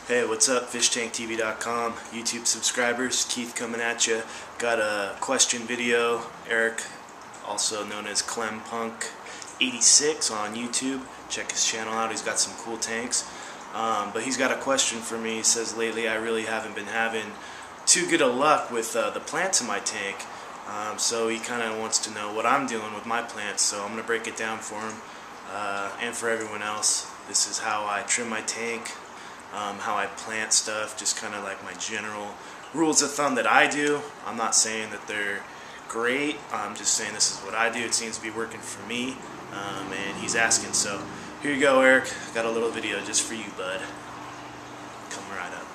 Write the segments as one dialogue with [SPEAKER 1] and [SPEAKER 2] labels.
[SPEAKER 1] Hey, what's up? FishTankTV.com, YouTube subscribers, Keith coming at you. Got a question video. Eric, also known as ClemPunk86 on YouTube. Check his channel out. He's got some cool tanks. But he's got a question for me. He says, lately I really haven't been having too good of luck with the plants in my tank. So he kind of wants to know what I'm doing with my plants. So I'm going to break it down for him and for everyone else. This is how I trim my tank. How I plant stuff, just kind of like my general rules of thumb that I do. I'm not saying that they're great, I'm just saying this is what I do. It seems to be working for me, and he's asking, so here you go, Eric. Got a little video just for you, bud. Come right up.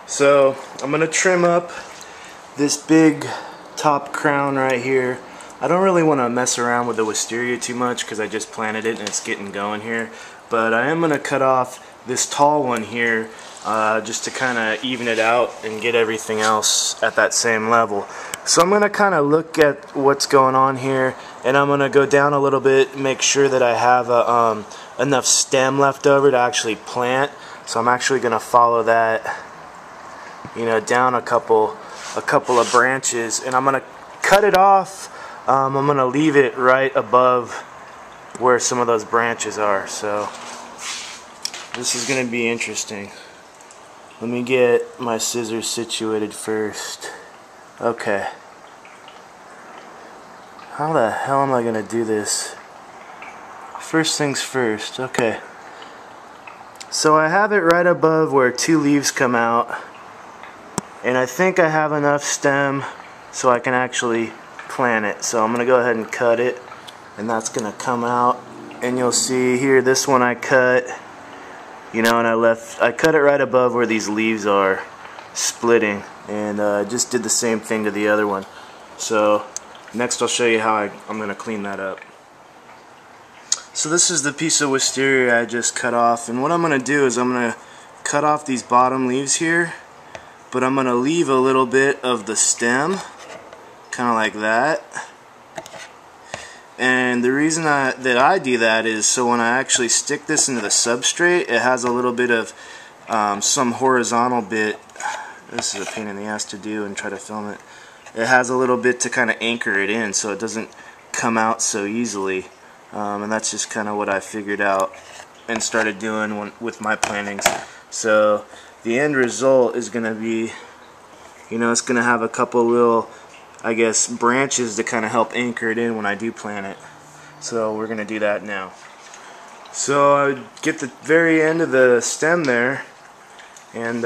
[SPEAKER 1] So I'm gonna trim up this big top crown right here. I don't really want to mess around with the wisteria too much because I just planted it and it's getting going here, but I am going to cut off this tall one here just to kind of even it out and get everything else at that same level. So I'm going to kind of look at what's going on here, and I'm going to go down a little bit, make sure that I have enough stem left over to actually plant. So I'm actually going to follow that, you know, down a couple of branches, and I'm going to cut it off. I'm going to leave it right above where some of those branches are. So this is going to be interesting. Let me get my scissors situated first. Okay. How the hell am I going to do this? First things first. Okay. So I have it right above where two leaves come out. And I think I have enough stem so I can actually plant it. So I'm going to go ahead and cut it. And that's going to come out. And you'll see here, this one I cut, you know, and I cut it right above where these leaves are splitting, and just did the same thing to the other one. So next I'll show you how I'm going to clean that up. So this is the piece of wisteria I just cut off, and what I'm going to do is I'm going to cut off these bottom leaves here, but I'm going to leave a little bit of the stem, kind of like that. And the reason that I do that is so when I actually stick this into the substrate, it has a little bit of some horizontal bit. This is a pain in the ass to do and try to film it. It has a little bit to kind of anchor it in so it doesn't come out so easily. And that's just kind of what I figured out and started doing with my plantings. So the end result is going to be, you know, it's going to have a couple little, I guess, branches to kind of help anchor it in when I do plant it. So we're going to do that now. So I get the very end of the stem there and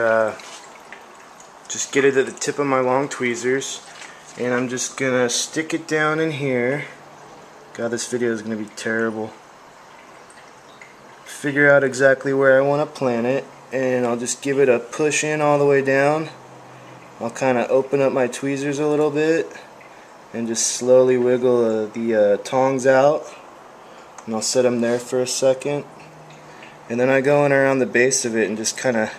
[SPEAKER 1] just get it at the tip of my long tweezers, and I'm just going to stick it down in here. God, this video is going to be terrible. Figure out exactly where I want to plant it, and I'll just give it a push in all the way down. I'll kind of open up my tweezers a little bit and just slowly wiggle the tongs out, and I'll set them there for a second, and then I go in around the base of it and just kind of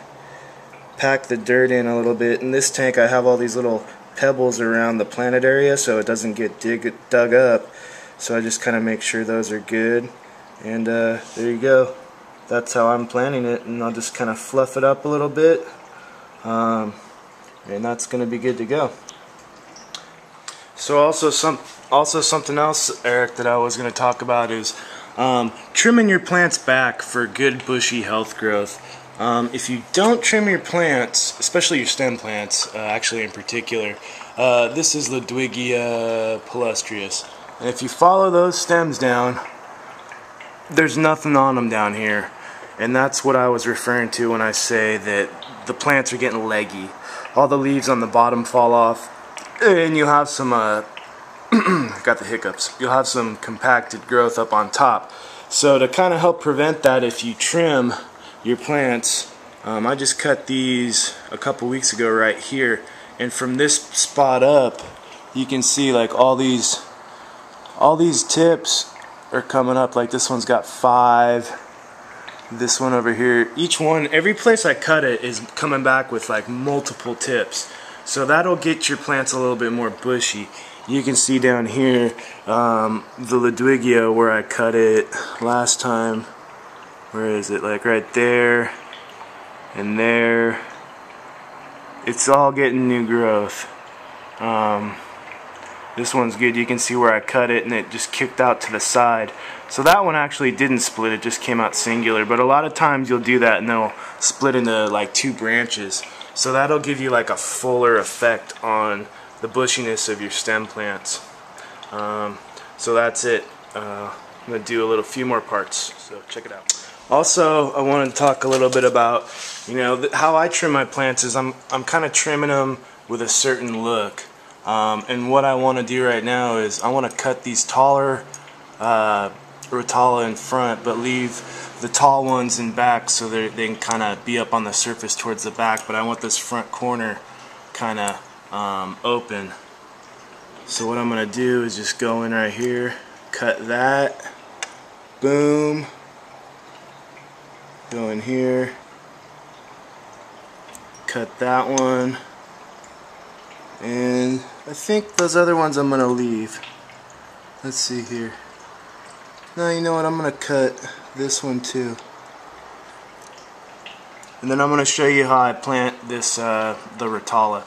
[SPEAKER 1] pack the dirt in a little bit. In this tank I have all these little pebbles around the planted area so it doesn't get dug up, so I just kind of make sure those are good, and there you go. That's how I'm planting it, and I'll just kind of fluff it up a little bit. And that's going to be good to go. So also something else, Eric, that I was going to talk about is trimming your plants back for good bushy health growth. If you don't trim your plants, especially your stem plants, actually in particular, this is Ludwigia palustrius, and if you follow those stems down, there's nothing on them down here, and that's what I was referring to when I say that the plants are getting leggy. All the leaves on the bottom fall off, and you'll have some got the hiccups, you'll have some compacted growth up on top. So to kind of help prevent that, if you trim your plants, I just cut these a couple weeks ago right here, and from this spot up you can see like all these tips are coming up. Like this one's got 5, this one over here, each one, every place I cut it is coming back with like multiple tips, so that'll get your plants a little bit more bushy. You can see down here the Ludwigia where I cut it last time. Where is it? Like right there. and there, it's all getting new growth. This one's good. You can see where I cut it and it just kicked out to the side. So that one actually didn't split, it just came out singular. But a lot of times you'll do that and they'll split into like 2 branches. So that'll give you like a fuller effect on the bushiness of your stem plants. So that's it. I'm going to do a few more parts, so check it out. Also, I want to talk a little bit about, you know, how I trim my plants is I'm kind of trimming them with a certain look. And what I want to do right now is I want to cut these taller Rotala in front, but leave the tall ones in back so they can kind of be up on the surface towards the back. But I want this front corner kind of open. So what I'm going to do is just go in right here, cut that, boom, go in here, cut that one, and I think those other ones I'm going to leave. Let's see here. No, you know what, I'm going to cut this one too. And then I'm going to show you how I plant this, the Rotala.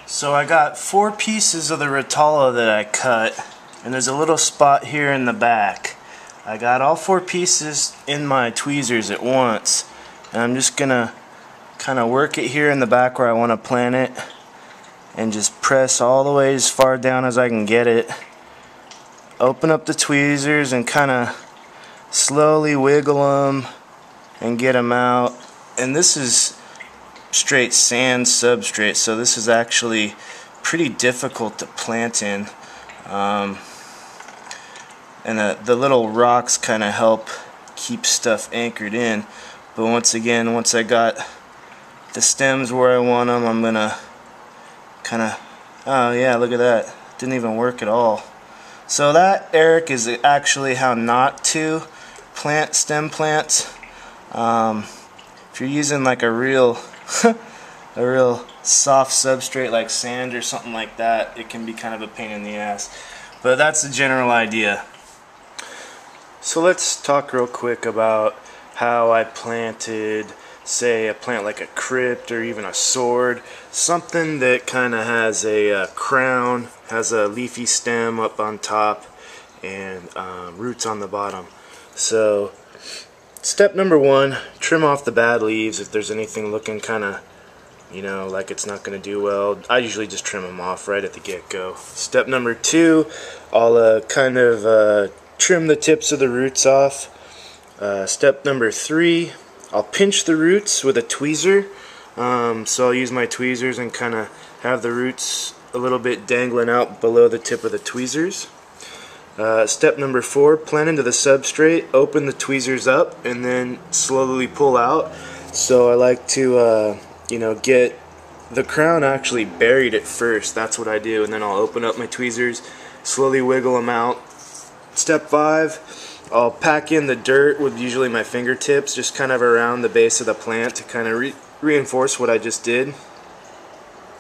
[SPEAKER 1] So I got 4 pieces of the Rotala that I cut, and there's a little spot here in the back. I got all 4 pieces in my tweezers at once, and I'm just going to kind of work it here in the back where I want to plant it, and just press all the way as far down as I can get it. Open up the tweezers and kind of slowly wiggle them and get them out. And this is straight sand substrate, so this is actually pretty difficult to plant in. And the little rocks kind of help keep stuff anchored in. But once again, once I got the stems where I want them, I'm gonna kind of, oh yeah, look at that, didn't even work at all. So that, Eric, is actually how not to plant stem plants. If you're using like a real a real soft substrate like sand or something like that, it can be kind of a pain in the ass. But that's the general idea. So let's talk real quick about how I planted, say, a plant like a crypt or even a sword, something that kind of has a crown, has a leafy stem up on top, and roots on the bottom. So step number 1, trim off the bad leaves if there's anything looking kind of, you know, like it's not going to do well. I usually just trim them off right at the get-go. Step number 2, I'll kind of trim the tips of the roots off. Step number 3, I'll pinch the roots with a tweezer. So I'll use my tweezers and kind of have the roots a little bit dangling out below the tip of the tweezers. Step number 4, plant into the substrate, open the tweezers up, and then slowly pull out. So I like to you know, get the crown actually buried at first. That's what I do, and then I'll open up my tweezers, slowly wiggle them out. Step 5, I'll pack in the dirt with usually my fingertips, just kind of around the base of the plant to kind of reinforce what I just did.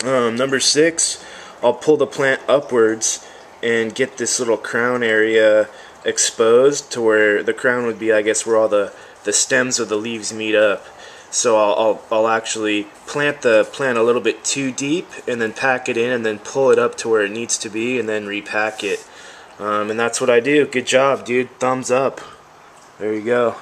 [SPEAKER 1] Number 6, I'll pull the plant upwards and get this little crown area exposed to where the crown would be, I guess, where all the stems of the leaves meet up. So I'll actually plant the plant a little bit too deep and then pack it in and then pull it up to where it needs to be and then repack it. And that's what I do. Good job, dude. Thumbs up. There you go.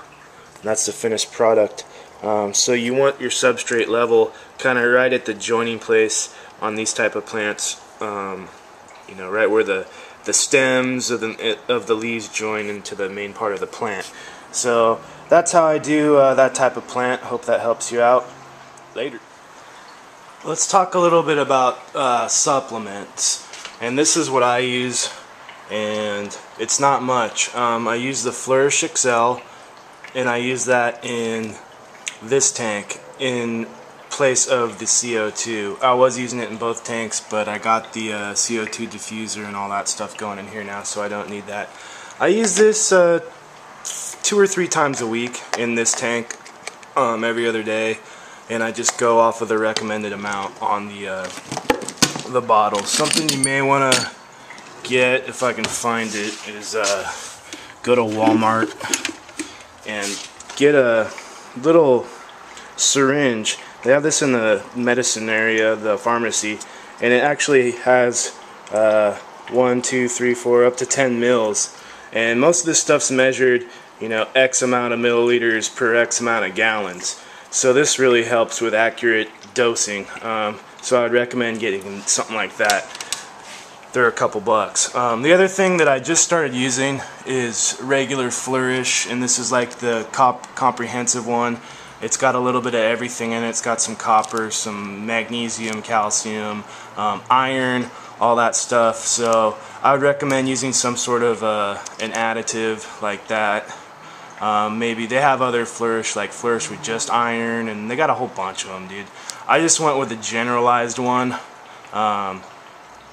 [SPEAKER 1] And that's the finished product. So you want your substrate level kind of right at the joining place on these type of plants. You know, right where the stems of the leaves join into the main part of the plant. So that's how I do that type of plant. Hope that helps you out. Later. Let's talk a little bit about supplements. And this is what I use, and it's not much. I use the Flourish XL, and I use that in this tank in place of the CO2. I was using it in both tanks, but I got the CO2 diffuser and all that stuff going in here now, so I don't need that. I use this 2 or 3 times a week in this tank, every other day, and I just go off of the recommended amount on the bottle. Something you may want to get, if I can find it, is go to Walmart and get a little syringe. They have this in the medicine area, the pharmacy, and it actually has 1, 2, 3, 4, up to 10 mils. And most of this stuff's measured, you know, X amount of milliliters per X amount of gallons. So this really helps with accurate dosing. So I'd recommend getting something like that. They're a couple bucks. The other thing that I just started using is regular Flourish, and this is like the comprehensive one. It's got a little bit of everything in it. It's got some copper, some magnesium, calcium, iron, all that stuff. So I would recommend using some sort of an additive like that. Maybe they have other Flourish, like Flourish with just iron, and they got a whole bunch of them, dude. I just went with the generalized one.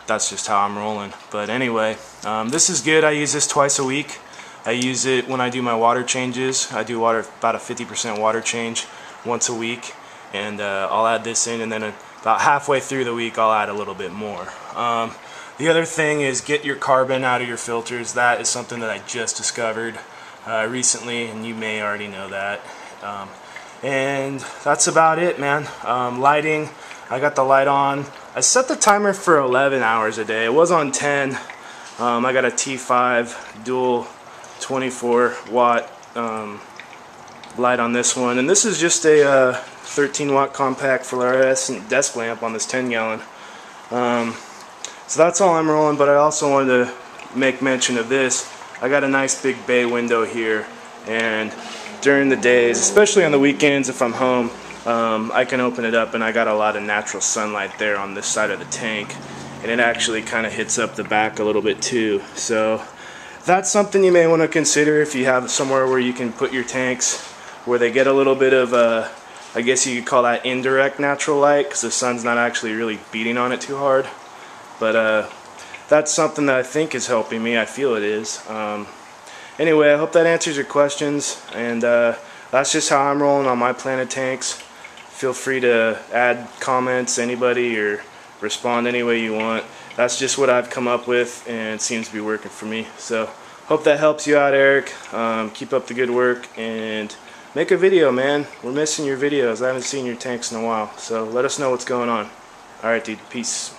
[SPEAKER 1] That's just how I'm rolling. But anyway, this is good. I use this twice a week. I use it when I do my water changes. I do about a 50% water change once a week, and I'll add this in, and then about halfway through the week I'll add a little bit more. The other thing is get your carbon out of your filters. That is something that I just discovered recently, and you may already know that. And that's about it, man. Lighting, I got the light on. I set the timer for 11 hours a day. It was on 10. I got a T5 dual 24 watt light on this one, and this is just a 13 watt compact fluorescent desk lamp on this 10 gallon. So that's all I'm rolling, but I also wanted to make mention of this. I got a nice big bay window here, and during the days, especially on the weekends if I'm home, I can open it up, and I got a lot of natural sunlight there on this side of the tank, and it actually kind of hits up the back a little bit too. So that's something you may want to consider if you have somewhere where you can put your tanks where they get a little bit of I guess you could call that indirect natural light, because the sun's not actually really beating on it too hard. But that's something that I think is helping me. I feel it is. Anyway, I hope that answers your questions, and that's just how I'm rolling on my Planet tanks. Feel free to add comments, anybody, or respond any way you want. That's just what I've come up with, and it seems to be working for me. So hope that helps you out, Eric. Keep up the good work, and make a video, man. We're missing your videos. I haven't seen your tanks in a while, so let us know what's going on. Alright, dude, peace.